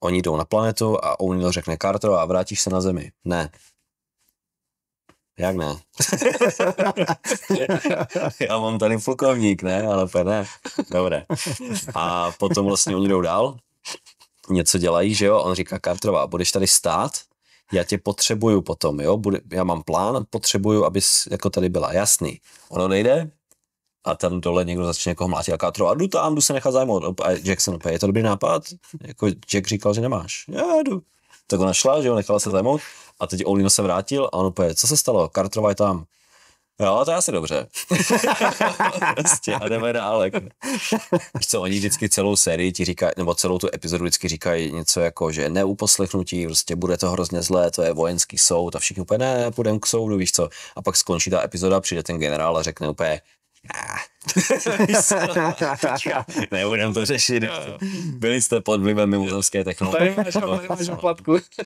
Oni jdou na planetu a O'Neill řekne Carter a vrátíš se na Zemi. Ne. Jak ne? Já mám tady plukovník, ne? Ale ne. Dobré. A potom vlastně oni jdou dál, něco dělají, že jo? On říká Carterová, budeš tady stát, já tě potřebuju potom, jo? Já mám plán, potřebuju, abys jako tady byla. Jasný. Ono nejde a tam dole někdo začne někoho mlátit a Carterová, jdu se nechat zajmout. A Jackson, je to dobrý nápad? Jako Jack říkal, že nemáš. Já jdu. Tak ona šla, že jo, nechala se zajmout a teď O'Neill se vrátil a on úplně, co se stalo? Carterová je tam. Jo, to je asi dobře. Prostě a jdeme dál. Jako. Víš co, oni vždycky celou sérii ti říkají, nebo celou tu epizodu vždycky říkají něco jako, že neuposlechnutí, prostě bude to hrozně zlé, to je vojenský soud a všichni úplně ne, půjdeme k soudu, víš co. A pak skončí ta epizoda, přijde ten generál a řekne úplně nebudem to řešit. Byli jste pod vlivem mimozemské technologie. Tady máš oplatku.